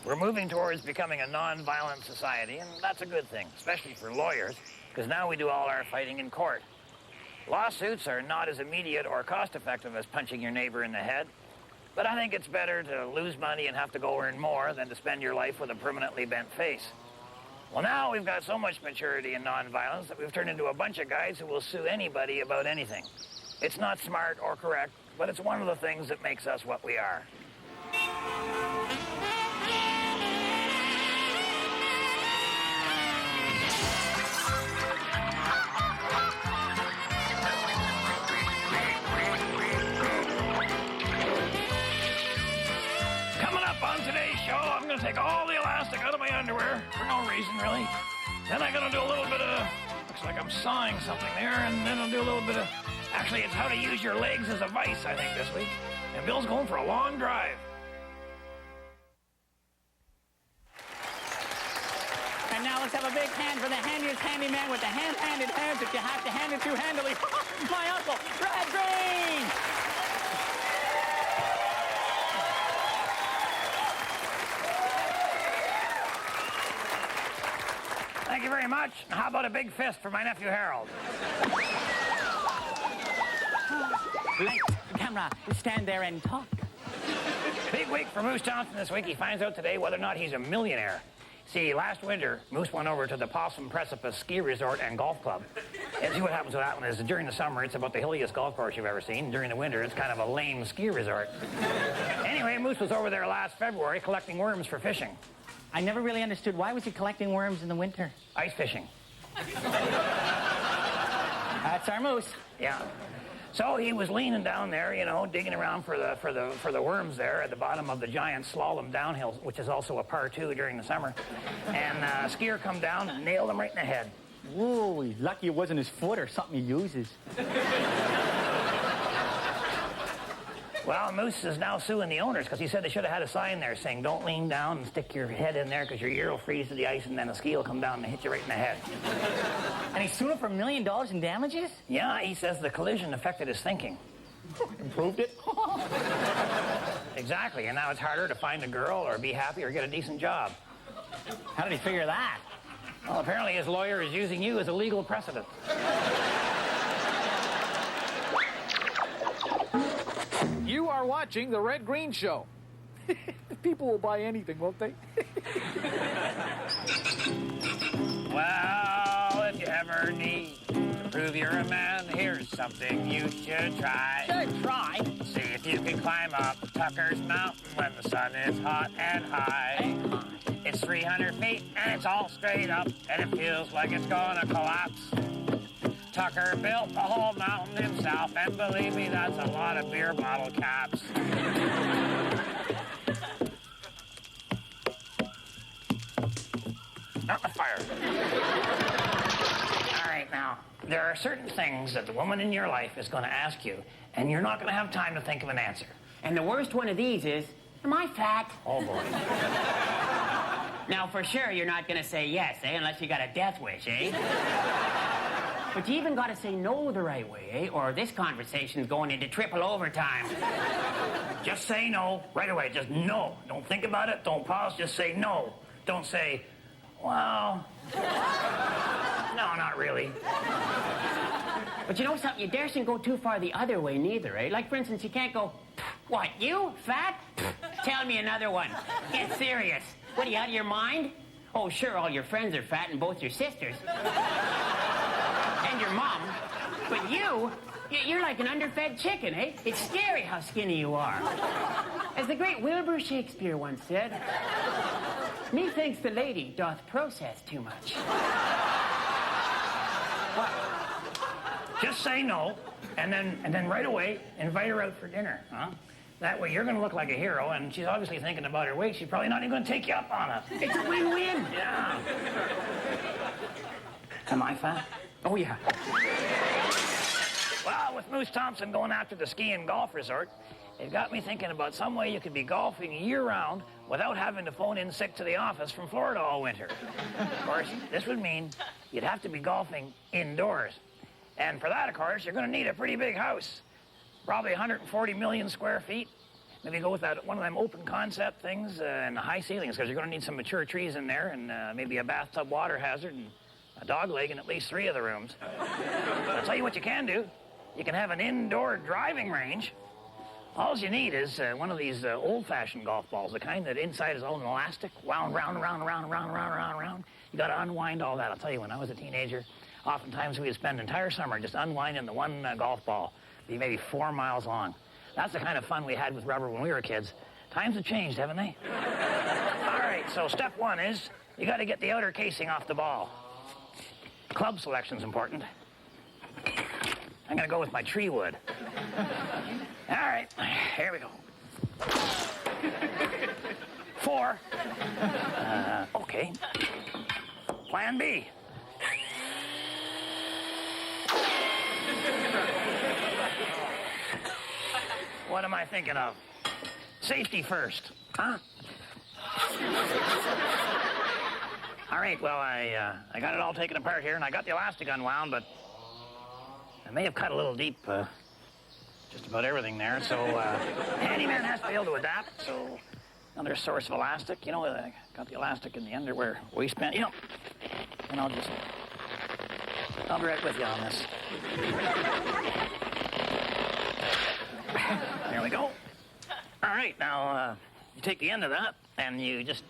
We're moving towards becoming a non-violent society, and that's a good thing, especially for lawyers, because now we do all our fighting in court. Lawsuits are not as immediate or cost-effective as punching your neighbor in the head, but I think it's better to lose money and have to go earn more than to spend your life with a permanently bent face. Well, now we've got so much maturity in non-violence that we've turned into a bunch of guys who will sue anybody about anything. It's not smart or correct, but it's one of the things that makes us what we are. Coming up on today's show, I'm going to take all the elastic out of my underwear for no reason, really. Then I'm going to do a little bit of, looks like I'm sawing something there, and then I'll do a little bit of, actually, it's how to use your legs as a vice, I think, this week. And Bill's going for a long drive. And now let's have a big hand for the handiest handyman with the hand-handed hands that you have to hand it to handily. My uncle, Brad Green! Thank you very much. How about a big fist for my nephew Harold? Light, camera, stand there and talk. Big week for Moose Thompson this week. He finds out today whether or not he's a millionaire. See, last winter, Moose went over to the Possum Precipice Ski Resort and Golf Club. And see what happens with that one is during the summer, it's about the hilliest golf course you've ever seen. During the winter, it's kind of a lame ski resort. Anyway, Moose was over there last February collecting worms for fishing. I never really understood, why was he collecting worms in the winter? Ice fishing. That's our Moose. Yeah. So he was leaning down there, you know, digging around for the worms there at the bottom of the giant slalom downhill, which is also a par 2 during the summer. And a skier come down and nailed him right in the head. Whoa, he's lucky it wasn't his foot or something he uses. Well, Moose is now suing the owners because he said they should have had a sign there saying, don't lean down and stick your head in there because your ear will freeze to the ice and then a ski will come down and hit you right in the head. And he's suing for $1 million in damages? Yeah, he says the collision affected his thinking. Improved it? Exactly, and now it's harder to find a girl or be happy or get a decent job. How did he figure that? Well, apparently his lawyer is using you as a legal precedent. You are watching The Red Green Show. People will buy anything, won't they? Well, if you ever need to prove you're a man, here's something you should try. Should try? See if you can climb up Tucker's Mountain when the sun is hot and high. It's 300 feet and it's all straight up and it feels like it's gonna collapse. Tucker built the whole mountain himself, and believe me, that's a lot of beer bottle caps. Not the fire. All right, now, there are certain things that the woman in your life is going to ask you, and you're not going to have time to think of an answer. And the worst one of these is, am I fat? Oh, boy. Now, for sure, you're not going to say yes, eh? Unless you got a death wish, eh? But you even got to say no the right way, eh? Or this conversation's going into triple overtime. Just say no right away. Just no. Don't think about it. Don't pause. Just say no. Don't say, well, no, not really. But you know something? You daresn't go too far the other way neither, eh? Like, for instance, you can't go, what, you? Fat? Tell me another one. Get serious. What, are you out of your mind? Oh, sure, all your friends are fat and both your sisters. And your mom. But you're like an underfed chicken, eh? It's scary how skinny you are. As the great Wilbur Shakespeare once said, methinks the lady doth process too much. What? Just say no, and then right away invite her out for dinner, huh? That way you're going to look like a hero, and she's obviously thinking about her weight. She's probably not even going to take you up on it. It's a win-win. Yeah. Am I fat? Oh, yeah. Well, with Moose Thompson going after the ski and golf resort, it got me thinking about some way you could be golfing year-round without having to phone in sick to the office from Florida all winter. Of course, this would mean you'd have to be golfing indoors. And for that, of course, you're going to need a pretty big house. Probably 140 million square feet. maybe go with that one of them open concept things and the high ceilings, because you're going to need some mature trees in there, and maybe a bathtub water hazard and a dog leg in at least 3 of the rooms. I'll tell you what you can do. You can have an indoor driving range. All you need is one of these old-fashioned golf balls, the kind that inside is all an elastic, wound round, round, round, round, round, round, round. You got to unwind all that. I'll tell you, when I was a teenager, oftentimes we would spend an entire summer just unwinding the one golf ball, be maybe 4 miles long. That's the kind of fun we had with rubber when we were kids. Times have changed, haven't they? All right, so step 1 is you got to get the outer casing off the ball. Club selection's important. I'm going to go with my tree wood. All right, here we go. 4. Okay. Plan B. What am I thinking of? Safety first, huh? All right, well, I got it all taken apart here, and I got the elastic unwound, but I may have cut a little deep, just about everything there, so handyman has to be able to adapt, so another source of elastic. You know, I got the elastic in the underwear waistband, you know, and I'll be right with you on this. There we go. All right, now you take the end of that and you just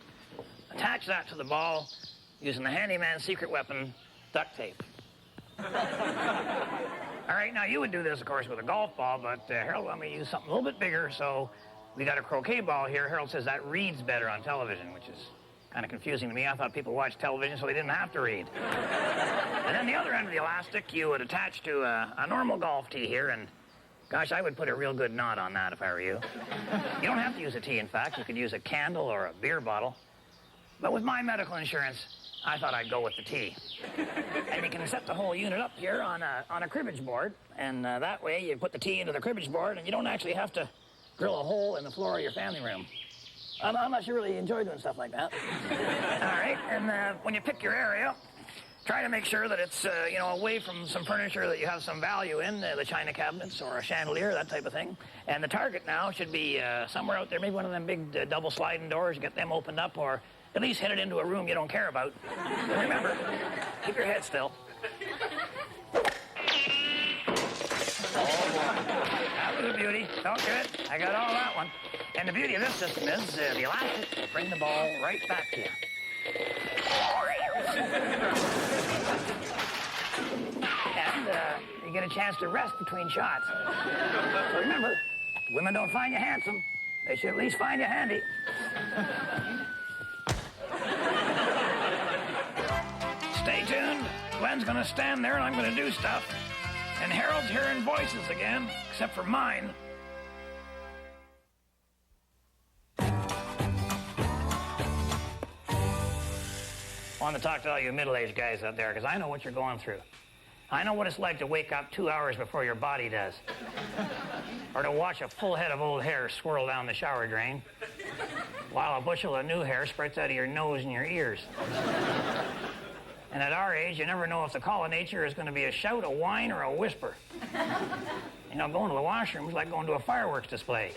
attach that to the ball using the handyman's secret weapon, duct tape. All right, now you would do this, of course, with a golf ball, but Harold wanted me to use something a little bit bigger, so we got a croquet ball here. Harold says that reads better on television, which is kind of confusing to me. I thought people watched television so they didn't have to read. And then the other end of the elastic you would attach to a normal golf tee here, and gosh, I would put a real good knot on that if I were you. You don't have to use a tee, in fact. You could use a candle or a beer bottle. But with my medical insurance, I thought I'd go with the tee. And you can set the whole unit up here on a cribbage board, and that way you put the tee into the cribbage board, and you don't actually have to drill a hole in the floor of your family room. Unless you really enjoy doing stuff like that. All right, and when you pick your area, try to make sure that it's, you know, away from some furniture that you have some value in, the china cabinets or a chandelier, that type of thing. And the target now should be somewhere out there, maybe one of them big double sliding doors, get them opened up, or at least hit it into a room you don't care about. But remember, keep your head still. Oh, boy. That was a beauty. Felt good. I got all that one. And the beauty of this system is the elastic will bring the ball right back to you. And you get a chance to rest between shots. So remember, women don't find you handsome. They should at least find you handy. Stay tuned. Glenn's going to stand there and I'm going to do stuff. And Harold's hearing voices again, except for mine. I want to talk to all you middle-aged guys out there, because I know what you're going through. I know what it's like to wake up 2 hours before your body does. Or to watch a full head of old hair swirl down the shower drain, while a bushel of new hair sprouts out of your nose and your ears. And at our age, you never know if the call of nature is going to be a shout, a whine, or a whisper. You know, going to the washroom is like going to a fireworks display.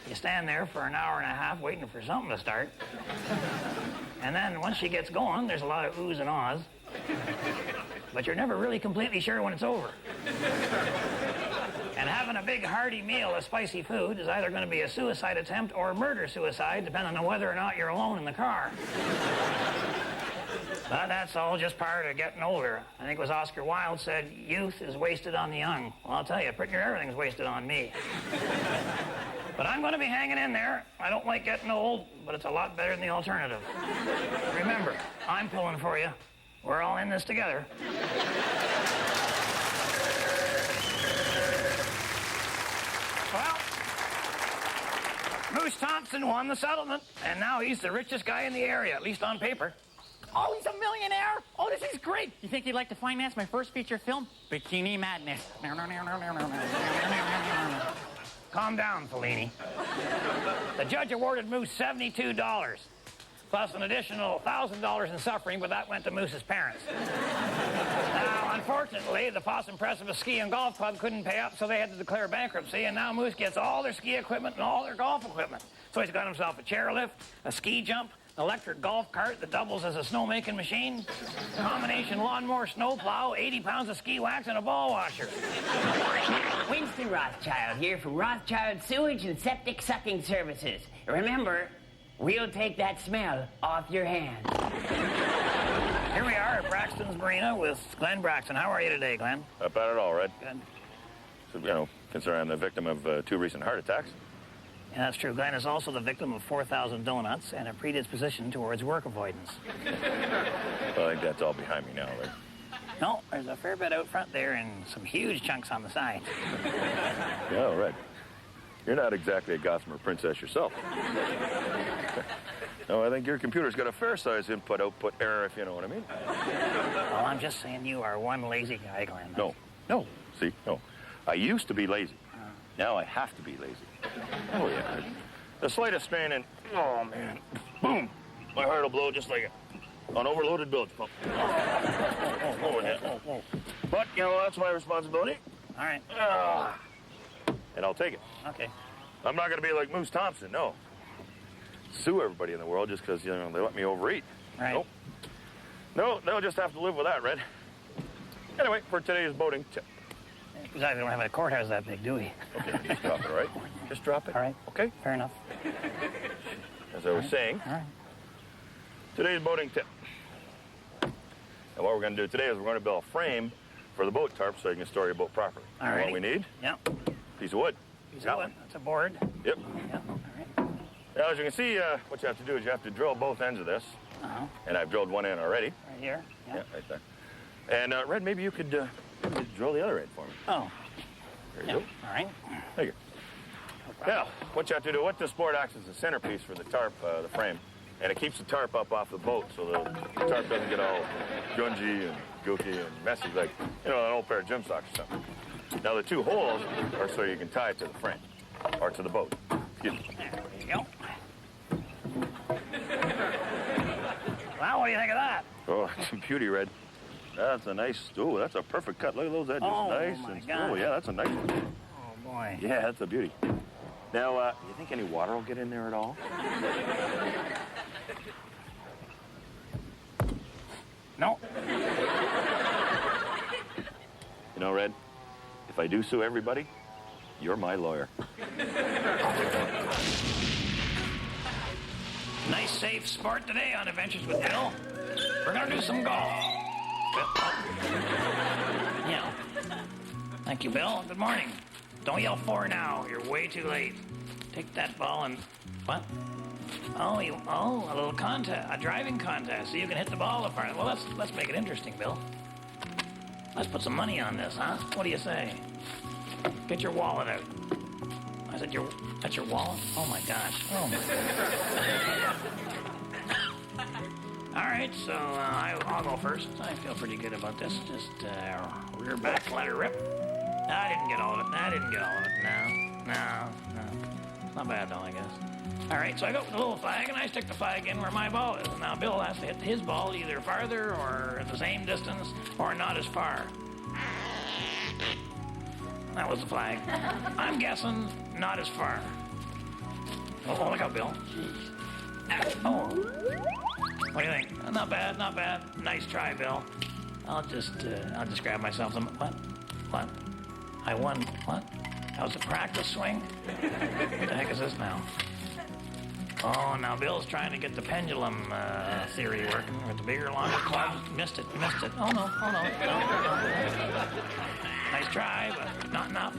You stand there for an hour and a half waiting for something to start. And then once she gets going, there's a lot of oohs and ahs. But you're never really completely sure when it's over. And having a big hearty meal of spicy food is either going to be a suicide attempt or murder-suicide, depending on whether or not you're alone in the car. But that's all just part of getting older. I think it was Oscar Wilde said, youth is wasted on the young. Well, I'll tell you, pretty near everything's wasted on me. But I'm going to be hanging in there. I don't like getting old, but it's a lot better than the alternative. Remember, I'm pulling for you. We're all in this together. Well, Moose Thompson won the settlement, and now he's the richest guy in the area, at least on paper. Oh, he's a millionaire? Oh, this is great. You think he'd like to finance my first feature film? Bikini Madness. Calm down, Fellini. The judge awarded Moose $72, plus an additional $1,000 in suffering, but that went to Moose's parents. Now, Unfortunately, the Possum Precipice Ski and Golf Club couldn't pay up, so they had to declare bankruptcy, and now Moose gets all their ski equipment and all their golf equipment. So he's got himself a chairlift, a ski jump, an electric golf cart that doubles as a snowmaking machine, combination lawnmower, snowplow, 80 pounds of ski wax, and a ball washer. Winston Rothschild here from Rothschild Sewage and Septic Sucking Services. Remember, we'll take that smell off your hands. Here we are at Braxton's Marina with Glenn Braxton. How are you today, Glenn? Not bad at all, Red. Good. So, considering I'm the victim of 2 recent heart attacks. Yeah, that's true. Glenn is also the victim of 4,000 donuts and a predisposition towards work avoidance. Well, I think that's all behind me now, Red. No, there's a fair bit out front there and some huge chunks on the side. Yeah, Red. You're not exactly a gossamer princess yourself. No, I think your computer's got a fair-sized input-output error, if you know what I mean. Well, I'm just saying you are one lazy guy, Glenn. No. See, no. I used to be lazy. Now I have to be lazy. Oh, yeah. The slightest strain and, oh, man, boom, my heart will blow just like an overloaded bilge pump. Oh. But, that's my responsibility. All right. And I'll take it. Okay. I'm not going to be like Moose Thompson, no. Sue everybody in the world just because, they let me overeat. Right. Nope. No, they'll just have to live with that, Red. Anyway, for today's boating tip. Besides, we don't have a courthouse that big, do we? Okay, just drop it, all right? Just drop it. All right. Okay? Fair enough. As I was saying, All right. today's boating tip. And what we're going to do today is we're going to build a frame for the boat tarp so you can store your boat properly. All And right. what we need? Yep. Piece of wood. Piece Got of wood. one. That's a board. Yep. Yeah. All right. Now, as you can see, what you have to do is you have to drill both ends of this. Uh-huh. And I've drilled one end already. Right here. Yeah, right there. And, Red, maybe you could drill the other end for me. Oh. There you Yeah. go. All right. Thank you. Now, what you have to do, what this board acts as the centerpiece for the tarp, the frame, and it keeps the tarp up off the boat so the tarp doesn't get all grungy and gooky and messy like, an old pair of gym socks or something. Now, the 2 holes are so you can tie it to the frame, or to the boat. Excuse me. There you go. Well, what do you think of that? Oh, it's a beauty, Red. That's a nice, that's a perfect cut. Look at those edges. Oh, nice. my And, God. oh, yeah, that's a nice one. Oh, boy. Yeah, that's a beauty. Now, you think any water will get in there at all? No. Red, if I do sue everybody, you're my lawyer. Nice, safe sport today on Adventures with Bill. We're going to do some golf. Yeah. Thank you, Bill. Good morning. Don't yell for now. You're way too late. Take that ball and... What? Oh, a little contest, a driving contest, so you can hit the ball apart. Well, let's make it interesting, Bill. Let's put some money on this, huh? What do you say? Get your wallet out. I said, that's your wallet? Oh, my gosh. Oh, my gosh. All right, so I'll go first. I feel pretty good about this. Just rear back, let her rip. I didn't get all of it. No. It's not bad, though, I guess. All right, so I go with the little flag, and I stick the flag in where my ball is. Now, Bill has to hit his ball either farther or at the same distance or not as far. That was the flag. I'm guessing not as far. Oh, look out, Bill. Oh. What do you think? Not bad. Nice try, Bill. I'll just grab myself some... What? I won. What? That was a practice swing? What the heck is this now? Oh, now Bill's trying to get the pendulum theory working with the bigger, longer clubs. Missed it. Oh, no. Nice try, but not enough.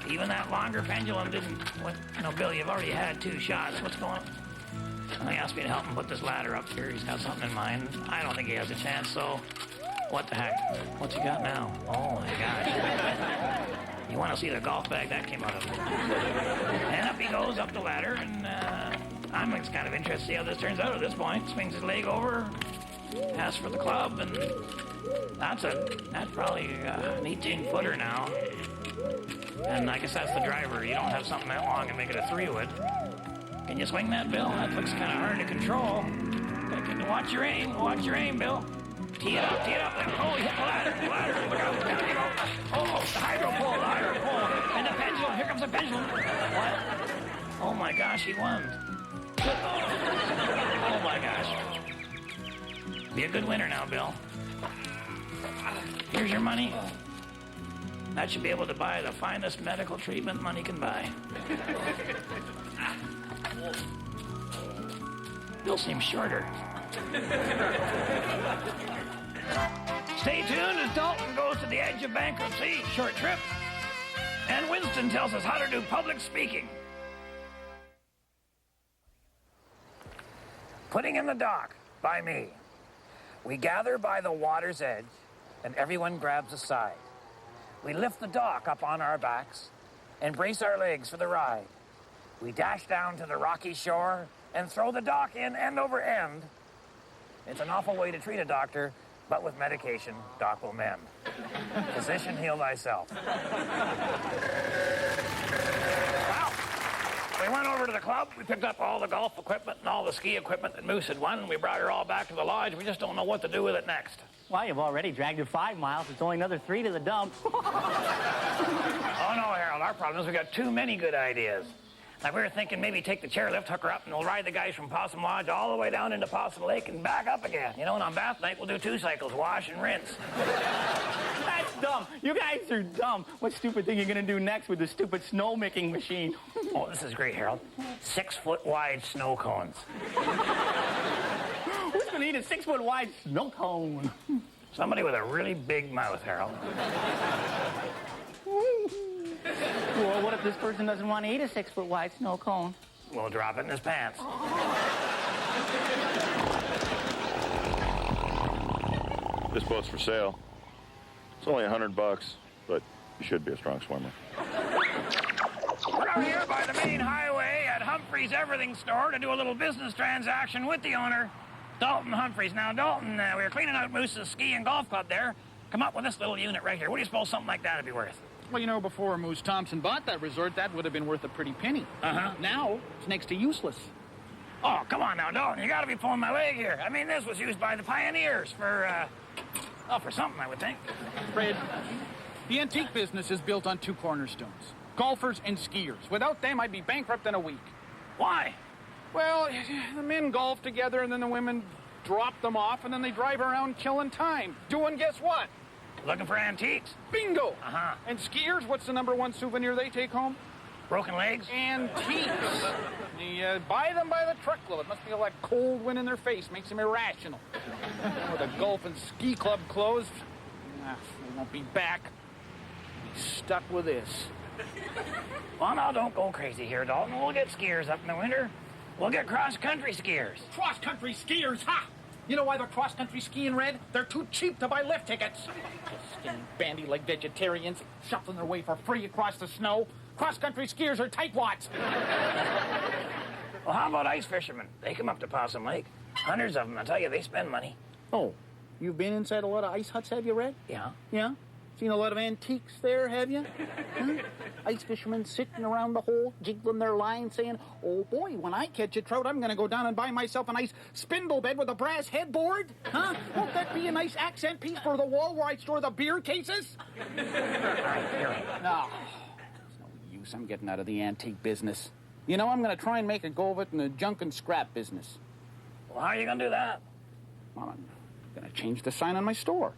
Even that longer pendulum didn't... Bill, you've already had 2 shots. What's going on? He asked me to help him put this ladder up here. He's got something in mind. I don't think he has a chance, so... What the heck? What's he got now? Oh, my gosh. You want to see the golf bag that came out of? And up he goes, up the ladder, and... I'm kind of interested to see how this turns out at this point. Swings his leg over, asks for the club, and that's probably an 18-footer now. And I guess that's the driver. You don't have something that long and make it a 3-wood. Can you swing that, Bill? That looks kind of hard to control. Watch your aim, Bill. Tee it up. Oh, he hit the ladder. Look out, down you go. Oh, the hydro pole. And the pendulum. Here comes the pendulum. What? Oh, my gosh, he won. Oh, my gosh. Be a good winner now, Bill. Here's your money. That should be able to buy the finest medical treatment money can buy. Bill seems shorter. Stay tuned as Dalton goes to the edge of bankruptcy. Short trip. And Winston tells us how to do public speaking. Putting in the dock by me. We gather by the water's edge, and everyone grabs a side. We lift the dock up on our backs and brace our legs for the ride. We dash down to the rocky shore and throw the dock in end over end. It's an awful way to treat a doctor, but with medication, doc will mend. Physician, heal thyself. Well, we went over to the club. We picked up all the golf equipment and all the ski equipment that Moose had won. We brought her all back to the lodge. We just don't know what to do with it next. Well, you've already dragged her 5 miles. It's only another 3 to the dump. Oh, no, Harold. Our problem is we got too many good ideas. Like, we were thinking maybe take the chairlift, hook her up, and we'll ride the guys from Possum Lodge all the way down into Possum Lake and back up again. You know, and on bath night, we'll do 2 cycles, wash and rinse. That's dumb. You guys are dumb. What stupid thing are you going to do next with the stupid snow-making machine? Oh, this is great, Harold. 6-foot-wide snow cones. Who's going to eat a 6-foot-wide snow cone? Somebody with a really big mouth, Harold. Well, what if this person doesn't want to eat a 6-foot-wide snow cone? We'll drop it in his pants. This boat's for sale. It's only $100, but you should be a strong swimmer. We're out here by the main highway at Humphreys Everything store to do a little business transaction with the owner, Dalton Humphreys. Now, Dalton, we were cleaning out Moose's ski and golf club there. Come up with this little unit right here. What do you suppose something like that would be worth? Well, you know, before Moose Thompson bought that resort, that would have been worth a pretty penny. Uh-huh. Now, it's next to useless. Oh, come on now, Dalton. You got to be pulling my leg here. I mean, this was used by the pioneers for something, I would think. Fred, the antique business is built on 2 cornerstones. Golfers and skiers. Without them, I'd be bankrupt in a week. Why? Well, the men golf together, and then the women drop them off, and then they drive around killing time. Doing guess what? Looking for antiques. Bingo! Uh-huh. And skiers, what's the #1 souvenir they take home? Broken legs? Antiques. They buy them by the truckload. It must be like cold wind in their face. Makes them irrational. With the golf and ski club closed, they won't be back. Be stuck with this. Well, now, don't go crazy here, Dalton. We'll get skiers up in the winter. We'll get cross-country skiers. Cross-country skiers, ha! You know why they're cross-country skiing, Red? They're too cheap to buy lift tickets. Skinny, bandy-like vegetarians shuffling their way for free across the snow. Cross-country skiers are tightwads. Well, how about ice fishermen? They come up to Possum Lake. Hundreds of them. I tell you, they spend money. Oh, you've been inside a lot of ice huts, have you, Red? Yeah. Yeah? Seen a lot of antiques there, have you? Huh? Ice fishermen sitting around the hole, jiggling their line, saying, oh boy, when I catch a trout, I'm going to go down and buy myself a nice spindle bed with a brass headboard. Huh? Won't that be a nice accent piece for the wall where I store the beer cases? No. There's no use. I'm getting out of the antique business. You know, I'm going to try and make a go of it in the junk and scrap business. Well, how are you going to do that? Well, I'm going to change the sign on my store.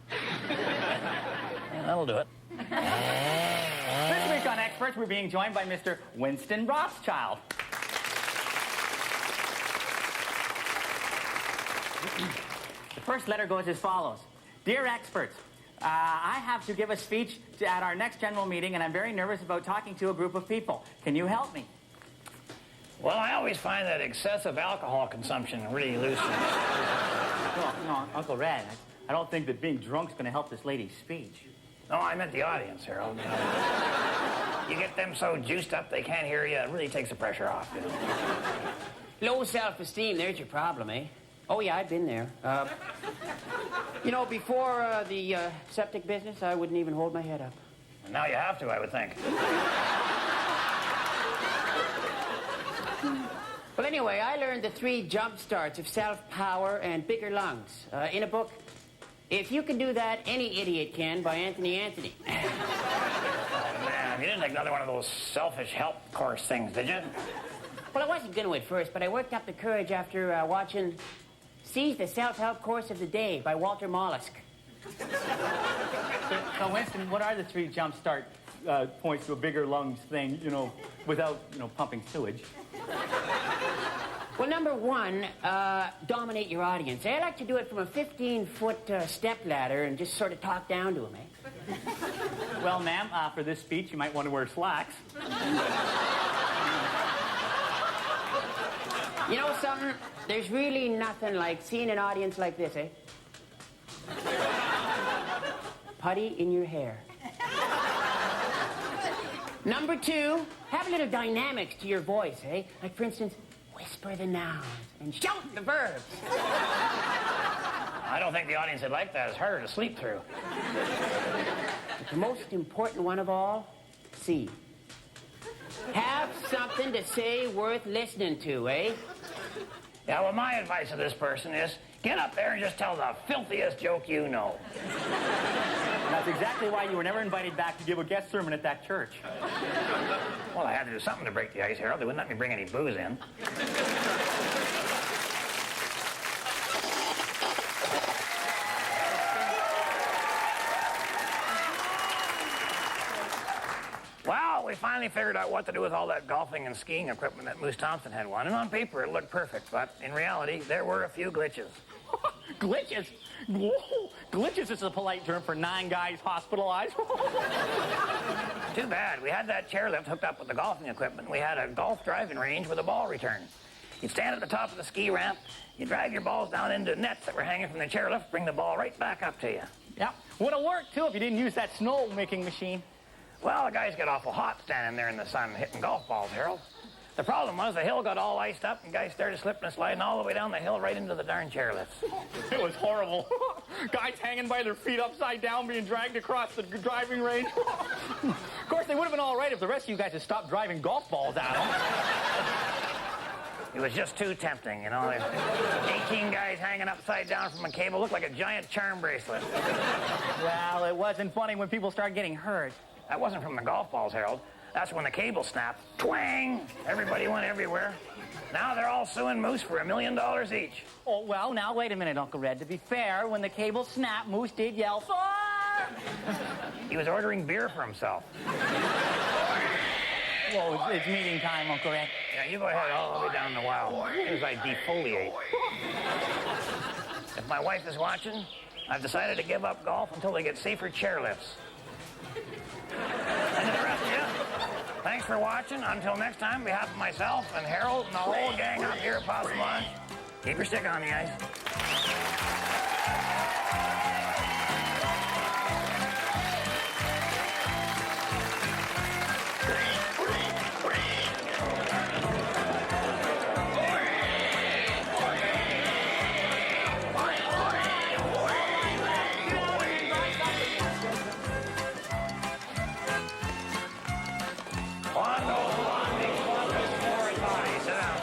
Yeah, that'll do it. This week on Experts, we're being joined by Mr. Winston Rothschild. The first letter goes as follows. Dear Experts, I have to give a speech at our next general meeting, and I'm very nervous about talking to a group of people. Can you help me? Well, I always find that excessive alcohol consumption really loosens. No, Uncle Red, I don't think that being drunk's going to help this lady's speech. No, I meant the audience, Harold. You get them so juiced up they can't hear you, it really takes the pressure off. You know? Low self-esteem, there's your problem, eh? Oh, yeah, I've been there. You know, before the septic business, I wouldn't even hold my head up. And now you have to, I would think. Well, anyway, I learned the 3 jump starts of self-power and bigger lungs in a book If you can do that, any idiot can by Anthony. Man, you didn't take another one of those selfish help course things, did you? Well, I wasn't going to at first, but I worked up the courage after watching Seize the Self-Help Course of the Day by Walter Mollusk. So, Winston, what are the 3 jumpstart points to a bigger lungs thing, without, pumping sewage? Well, number 1, dominate your audience. I like to do it from a 15-foot step ladder and just sort of talk down to them, eh? Well, ma'am, for this speech, you might want to wear slacks. You know something? There's really nothing like seeing an audience like this, eh? Putty in your hair. Number 2, have a little dynamics to your voice, eh? Like, for instance, whisper the nouns and shout the verbs. I don't think the audience would like that. It's harder to sleep through. But the most important one of all, C. Have something to say worth listening to, eh? Yeah, well, my advice to this person is get up there and just tell the filthiest joke you know. That's exactly why you were never invited back to give a guest sermon at that church. Well, I had to do something to break the ice, Harold. They wouldn't let me bring any booze in. Well, we finally figured out what to do with all that golfing and skiing equipment that Moose Thompson had won. And on paper, it looked perfect. But in reality, there were a few glitches. Glitches? Whoa. Glitches is a polite term for 9 guys hospitalized. Too bad. We had that chairlift hooked up with the golfing equipment. We had a golf driving range with a ball return. You'd stand at the top of the ski ramp, you drive your balls down into nets that were hanging from the chairlift, bring the ball right back up to you. Yeah, would have worked, too, if you didn't use that snow-making machine. Well, the guys get awful hot standing there in the sun hitting golf balls, Harold. The problem was the hill got all iced up and guys started slipping and sliding all the way down the hill right into the darn chairlifts. It was horrible. Guys hanging by their feet upside down being dragged across the driving range. Of course, they would have been all right if the rest of you guys had stopped driving golf balls at them. It was just too tempting, 18 guys hanging upside down from a cable looked like a giant charm bracelet. Well, it wasn't funny when people started getting hurt. That wasn't from the golf balls, Harold. That's when the cable snapped. Twang! Everybody went everywhere. Now they're all suing Moose for $1 million each. Oh, well, now, wait a minute, Uncle Red. To be fair, when the cable snapped, Moose did yell, "Fire!" He was ordering beer for himself. Whoa, it's meeting time, Uncle Red. Yeah, you go ahead all the way down the wow. As I defoliate. If my wife is watching, I've decided to give up golf until they get safer chairlifts. And to the rest of you, thanks for watching. Until next time, on behalf of myself and Harold and the whole gang up here at Possum Lodge, keep your stick on the ice. Quando, Omni, Moritati. Sit down.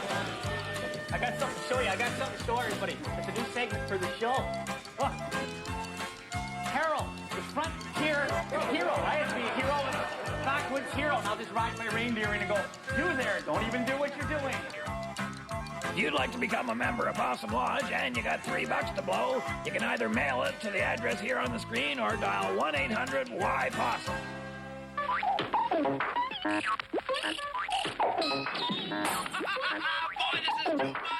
I got something to show you. I got something to show everybody. It's a new segment for the show. Look. Harold, the frontier hero. I had to be a hero and a backwoods hero. And I'll just ride my reindeer in and go, you there, don't even do what you're doing. If you'd like to become a member of Possum Lodge and you got $3 to blow, you can either mail it to the address here on the screen or dial 1-800-Y-POSSUM. Boy, this is too much!